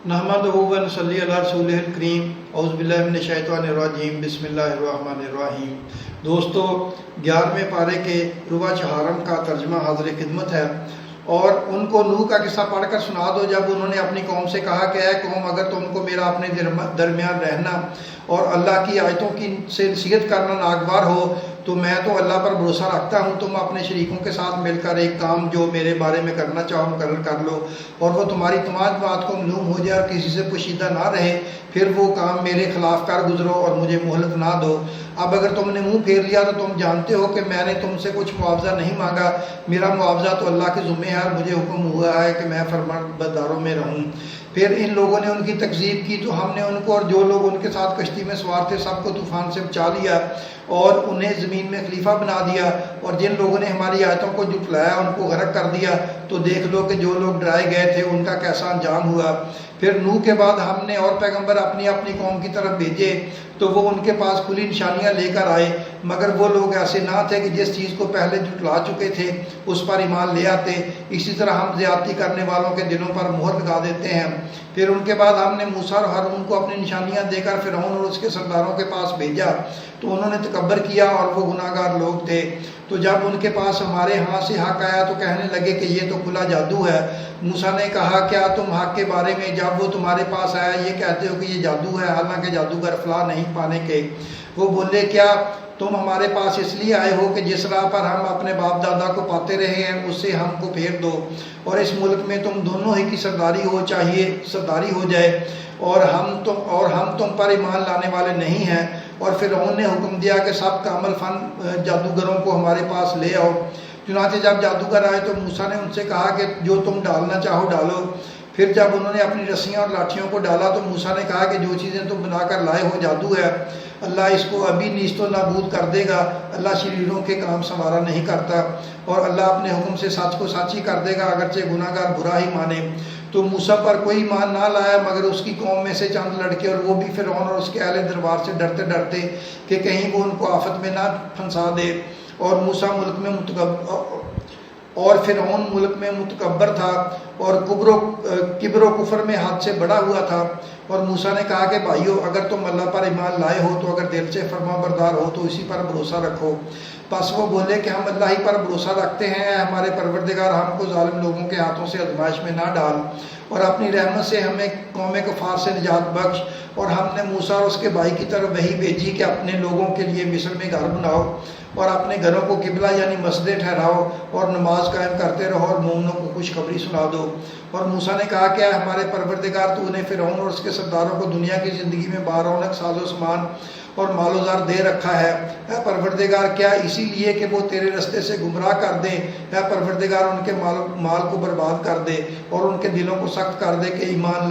نحمدہ و نصلی علی رسولہ الکریم اعوذ باللہ من الشیطان الرجیم بسم اللہ الرحمن الرحیم۔ دوستو، 11ویں پارے کے ربع چہارم کا ترجمہ حاضر خدمت ہے، اور ان کو نوح کا قصہ پڑھ کر سنا دو جب انہوں نے اپنی قوم سے کہا کہ اے قوم، اگر تم کو میرا اپنے درمیان رہنا اور اللہ کی آیتوں کی سے نصیحت کرنا ناگوار ہو تو میں تو اللہ پر بھروسہ رکھتا ہوں، تم اپنے شریکوں کے ساتھ مل کر ایک کام جو میرے بارے میں کرنا چاہو مقرر کر لو، اور وہ تمہاری تمام بات کو معلوم ہو جائے اور کسی سے پوشیدہ نہ رہے، پھر وہ کام میرے خلاف کر گزرو اور مجھے مہلت نہ دو۔ اب اگر تم نے منہ پھیر لیا تو تم جانتے ہو کہ میں نے تم سے کچھ معاوضہ نہیں مانگا، میرا معاوضہ تو اللہ کے ذمہ ہے، اور مجھے حکم ہوا ہے کہ میں فرمان برداروں میں رہوں۔ پھر ان لوگوں نے ان کی تکذیب کی تو ہم نے ان کو اور جو لوگ ان کے ساتھ کشتی میں سوار تھے سب کو طوفان سے بچا لیا اور انہیں زمین میں خلیفہ بنا دیا، اور جن لوگوں نے ہماری آیتوں کو جھٹلایا ان کو غرق کر دیا۔ تو دیکھ لو کہ جو لوگ ڈرائے گئے تھے ان کا کیسا انجام ہوا۔ پھر نوح کے بعد ہم نے اور پیغمبر اپنی اپنی قوم کی طرف بھیجے تو وہ ان کے پاس کھلی نشانیاں لے کر آئے، مگر وہ لوگ ایسے نہ تھے کہ جس چیز کو پہلے جھٹلا چکے تھے اس پر ایمان لے آتے۔ اسی طرح ہم زیادتی کرنے والوں کے دلوں پر مہر لگا دیتے ہیں۔ پھر ان کے بعد ہم نے موسیٰ اور ہارون کو اپنی نشانیاں دے کر فرعون اور اس کے سرداروں کے پاس بھیجا، تو انہوں نے تکبر کیا اور وہ گناہ گار لوگ تھے۔ تو جب ان کے پاس ہمارے ہاں سے حق آیا تو کہنے لگے کہ یہ تو کھلا جادو ہے۔ موسیٰ نے کہا کیا تم حق کے بارے میں جب وہ تمہارے پاس آیا یہ کہتے ہو کہ یہ جادو ہے، حالانکہ جادوگر فلاح نہیں پانے کے؟ وہ بولے کیا تم ہمارے پاس اس لیے آئے ہو کہ جس راہ پر ہم اپنے باپ دادا کو پاتے رہے ہیں اس سے ہم کو پھیر دو، اور اس ملک میں تم دونوں ہی کی سرداری ہو جائے، اور ہم تم پر ایمان لانے والے نہیں ہیں۔ اور فرعون نے حکم دیا کہ سب کا عمل فن جادوگروں کو ہمارے پاس لے آؤ۔ چنانچہ جب جادوگر آئے تو موسیٰ نے ان سے کہا کہ جو تم ڈالنا چاہو ڈالو۔ پھر جب انہوں نے اپنی رسیاں اور لاٹھیوں کو ڈالا تو موسیٰ نے کہا کہ جو چیزیں تم بنا کر لائے ہو جادو ہے، اللہ اس کو ابھی نیست و نابود کر دے گا۔ اللہ شریروں کے کام سنوارا نہیں کرتا، اور اللہ اپنے حکم سے سچ کو سچ ہی کر دے گا اگرچہ گناہ گار برا ہی مانے۔ تو موسیٰ پر کوئی ایمان نہ لایا مگر اس کی قوم میں سے چند لڑکے، اور وہ بھی فرعون اور اس کے اہل دربار سے ڈرتے کہ کہیں وہ ان کو آفت میں نہ پھنسا دے۔ اور فرعون ملک میں متکبر تھا اور کبر و کفر میں حد سے بڑا ہوا تھا۔ اور موسیٰ نے کہا کہ بھائیو، اگر تم اللہ پر ایمان لائے ہو تو اگر دل سے فرما بردار ہو تو اسی پر بھروسہ رکھو۔ پس وہ بولے کہ ہم اللہ ہی پر بھروسہ رکھتے ہیں، اے ہمارے پروردگار ہم کو ظالم لوگوں کے ہاتھوں سے آزمائش میں نہ ڈال، اور اپنی رحمت سے ہمیں قوم کفار سے نجات بخش۔ اور ہم نے موسیٰ اور اس کے بھائی کی طرف وحی بھیجی کہ اپنے لوگوں کے لیے مصر میں گھر بناؤ اور اپنے گھروں کو قبلہ یعنی مسجدیں ٹھہراؤ اور نماز قائم کرتے رہو اور مومنوں کو خوشخبری سنا دو۔ اور موسیٰ نے کہا کہ اے ہمارے پروردگار، تو انہیں فرعون اور اس کے سرداروں کو دنیا کی زندگی میں بارونق ساز و سامان اور مال و زر دے رکھا ہے۔ اے پروردگار، کیا اسی لیے کہ وہ تیرے رستے سے گمراہ کر دے؟ اے پروردگار، ان کے مال کو برباد کر دے اور ان کے دلوں کو سخت کر دے کہ ایمان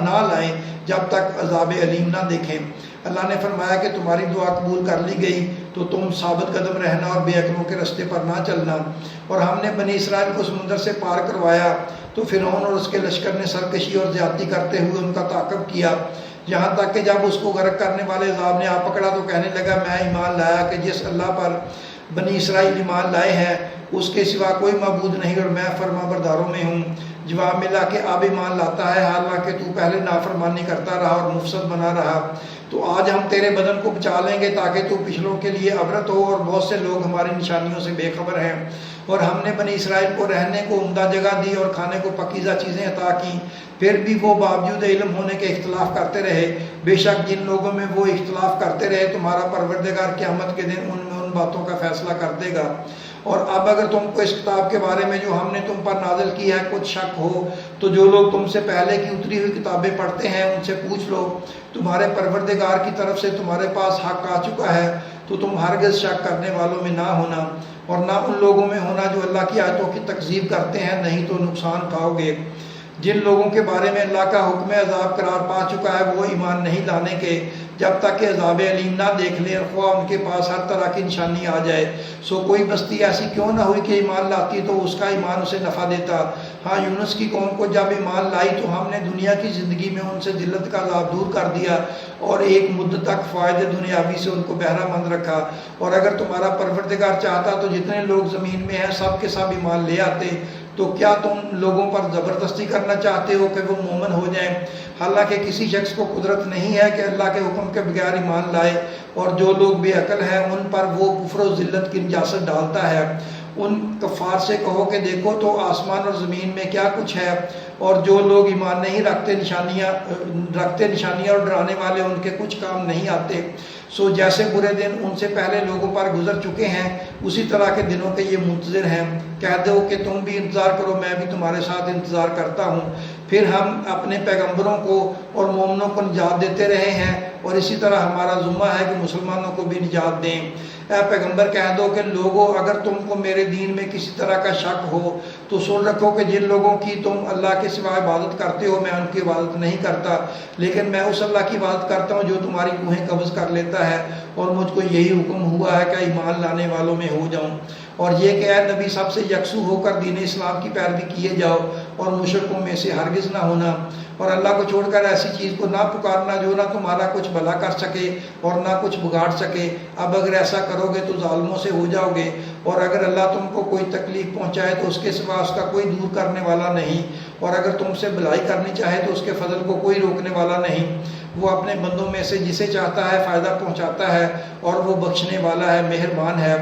نہ لائیں جب تک عذاب علیم نہ دیکھیں۔ اللہ نے فرمایا کہ تمہاری دعا قبول کر لی گئی، تو تم ثابت قدم رہنا اور بے عقلوں کے رستے پر نہ چلنا۔ اور ہم نے بنی اسرائیل کو سمندر سے پار کروایا تو فرعون اور اس کے لشکر نے سرکشی اور زیادتی کرتے ہوئے ان کا تعاقب کیا، یہاں تک کہ جب اس کو غرق کرنے والے عذاب نے آ پکڑا تو کہنے لگا میں ایمان لایا کہ جس اللہ پر بنی اسرائیل ایمان لائے ہیں اس کے سوا کوئی معبود نہیں، اور میں فرما برداروں میں ہوں۔ جواب ملا کہ اب ایمان لاتا ہے، حالانکہ تو پہلے نافرمانی کرتا رہا اور مفسد بنا رہا۔ تو آج ہم تیرے بدن کو بچا لیں گے تاکہ تو پچھلوں کے لیے عبرت ہو، اور بہت سے لوگ ہماری نشانیوں سے بے خبر ہیں۔ اور ہم نے بنی اسرائیل کو رہنے کو عمدہ جگہ دی اور کھانے کو پکیزہ چیزیں عطا کی، پھر بھی وہ باوجود علم ہونے کے اختلاف کرتے رہے۔ بے شک جن لوگوں میں وہ اختلاف کرتے رہے تمہارا پروردگار قیامت کے دن ان باتوں کا فیصلہ کر دے گا۔ اور اب اگر تم کو اس کتاب کے بارے میں جو ہم نے تم پر نازل کی ہے کچھ شک ہو تو جو لوگ تم سے پہلے کی اتری ہوئی کتابیں پڑھتے ہیں ان سے پوچھ لو، تمہارے پروردگار کی طرف سے تمہارے پاس حق آ چکا ہے، تو تم ہرگز شک کرنے والوں میں نہ ہونا اور نہ ان لوگوں میں ہونا جو اللہ کی آیتوں کی تکذیب کرتے ہیں، نہیں تو نقصان کھاؤ گے۔ جن لوگوں کے بارے میں اللہ کا حکم عذاب قرار پا چکا ہے وہ ایمان نہیں لانے کے جب تک کہ عذاب علیم نہ دیکھ لیں، خواہ ان کے پاس ہر طرح کی نشانی آ جائے۔ سو کوئی بستی ایسی کیوں نہ ہوئی کہ ایمان لاتی تو اس کا ایمان اسے نفع دیتا۔ ہاں، یونس کی قوم کو جب ایمان لائی تو ہم نے دنیا کی زندگی میں ان سے ذلت کا عذاب دور کر دیا اور ایک مدت تک فائدہ دنیاوی سے ان کو بہرہ مند رکھا۔ اور اگر تمہارا پروردگار چاہتا تو جتنے لوگ زمین میں ہیں سب کے سب ایمان لے آتے، تو کیا تم لوگوں پر زبردستی کرنا چاہتے ہو کہ وہ مومن ہو جائیں؟ حالانکہ کسی شخص کو قدرت نہیں ہے کہ اللہ کے حکم کے بغیر ایمان لائے، اور جو لوگ بے عقل ہیں ان پر وہ کفر و ذلت کی نجاست ڈالتا ہے۔ ان کفار سے کہو کہ دیکھو تو آسمان اور زمین میں کیا کچھ ہے، اور جو لوگ ایمان نہیں رکھتے نشانیاں اور ڈرانے والے ان کے کچھ کام نہیں آتے۔ سو جیسے برے دن ان سے پہلے لوگوں پر گزر چکے ہیں، اسی طرح کے دنوں کے یہ منتظر ہیں۔ کہہ دو کہ تم بھی انتظار کرو، میں بھی تمہارے ساتھ انتظار کرتا ہوں۔ پھر ہم اپنے پیغمبروں کو اور مومنوں کو نجات دیتے رہے ہیں، اور اسی طرح ہمارا ذمہ ہے کہ مسلمانوں کو بھی نجات دیں۔ اے پیغمبر کہہ دو کہ لوگوں، اگر تم کو میرے دین میں کسی طرح کا شک ہو تو سن رکھو کہ جن لوگوں کی تم اللہ کے سوا عبادت کرتے ہو میں ان کی عبادت نہیں کرتا، لیکن میں اس اللہ کی عبادت کرتا ہوں جو تمہاری روحیں قبض کر لیتا ہے، اور مجھ کو یہی حکم ہوا ہے کہ ایمان لانے والوں میں ہو جاؤں، اور یہ کہ اے نبی سب سے یکسو ہو کر دین اسلام کی پیروی کیے جاؤ اور مشرکوں میں سے ہرگز نہ ہونا، اور اللہ کو چھوڑ کر ایسی چیز کو نہ پکارنا جو نہ تمہارا کچھ بھلا کر سکے اور نہ کچھ بگاڑ سکے۔ اب اگر ایسا کرو گے تو ظالموں سے ہو جاؤ گے، اور اگر اللہ تم کو کوئی تکلیف پہنچائے تو اس کے سوا اس کا کوئی دور کرنے والا نہیں، اور اگر تم سے بھلائی کرنی چاہے تو اس کے فضل کو کوئی روکنے والا نہیں۔ وہ اپنے بندوں میں سے جسے چاہتا ہے فائدہ پہنچاتا ہے، اور وہ بخشنے والا ہے، مہربان ہے۔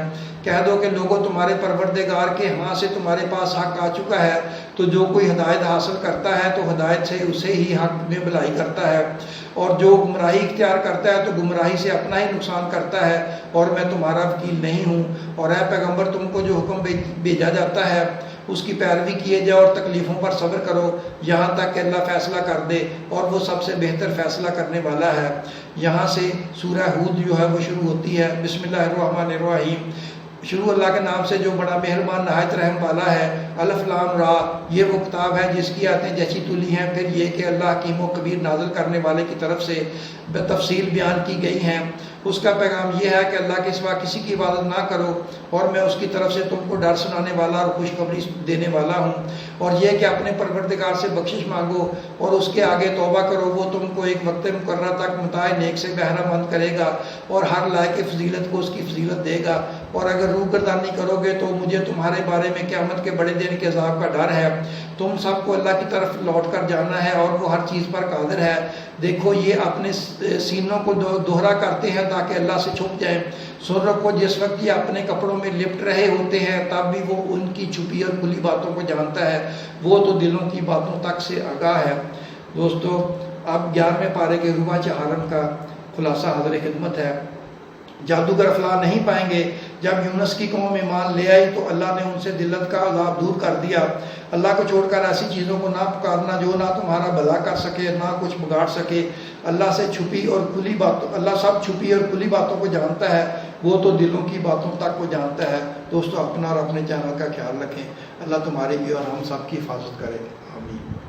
کہہ دو کہ لوگوں، تمہارے پروردگار کے ہاں سے تمہارے پاس حق آ چکا ہے، تو جو کوئی ہدایت حاصل کرتا ہے تو ہدایت سے اسے ہی حق میں بھلائی کرتا ہے، اور جو گمراہی اختیار کرتا ہے تو گمراہی سے اپنا ہی نقصان کرتا ہے، اور میں تمہارا وکیل نہیں ہوں۔ اور اے پیغمبر تم کو جو حکم بھیجا جاتا ہے اس کی پیروی کیے جاؤ اور تکلیفوں پر صبر کرو یہاں تک کہ اللہ فیصلہ کر دے، اور وہ سب سے بہتر فیصلہ کرنے والا ہے۔ یہاں سے سورہ ہود جو ہے وہ شروع ہوتی ہے۔ بسم اللہ الرحمن الرحیم۔ شروع اللہ کے نام سے جو بڑا مہربان نہایت رحم والا ہے۔ الف لام را، یہ وہ کتاب ہے جس کی آیتیں جچی تلی ہیں، پھر یہ کہ اللہ حکیم و کبیر نازل کرنے والے کی طرف سے بتفصیل بیان کی گئی ہیں۔ اس کا پیغام یہ ہے کہ اللہ کے سوا کسی کی عبادت نہ کرو، اور میں اس کی طرف سے تم کو ڈر سنانے والا اور خوشخبری دینے والا ہوں، اور یہ کہ اپنے پروردگار سے بخشش مانگو اور اس کے آگے توبہ کرو، وہ تم کو ایک وقت مقررہ تک متاع نیک سے بہرہ مند کرے گا، اور ہر لائق فضیلت کو اس کی فضیلت دے گا۔ اور اگر روح گردانی کرو گے تو مجھے تمہارے بارے میں قیامت کے بڑے دن کے عذاب کا ڈر ہے۔ تم سب کو اللہ کی طرف لوٹ کر جانا ہے، اور وہ ہر چیز پر قادر ہے۔ دیکھو یہ اپنے سینوں کو دوہرا کرتے ہیں تاکہ اللہ سے چھپ جائیں۔ سن رکھو جس وقت یہ اپنے کپڑوں میں لپٹ رہے ہوتے ہیں تب بھی وہ ان کی چھپی اور کھلی باتوں کو جانتا ہے، وہ تو دلوں کی باتوں تک سے آگاہ ہے۔ دوستو، اب 11ویں پارے کے ربع چہارم کا خلاصہ حاضر خدمت ہے۔ جادوگر افلاح نہیں پائیں گے۔ جب یونس کی قوم ایمان لے آئی تو اللہ نے ان سے ذلت کا عذاب دور کر دیا۔ اللہ کو چھوڑ کر ایسی چیزوں کو نہ پکارنا جو نہ تمہارا بھلا کر سکے نہ کچھ بگاڑ سکے۔ اللہ سب چھپی اور کھلی باتوں کو جانتا ہے، وہ تو دلوں کی باتوں تک کو جانتا ہے۔ دوستو، اپنا اور اپنے چینل کا خیال رکھیں۔ اللہ تمہاری بھی اور ہم سب کی حفاظت کرے۔ آمین۔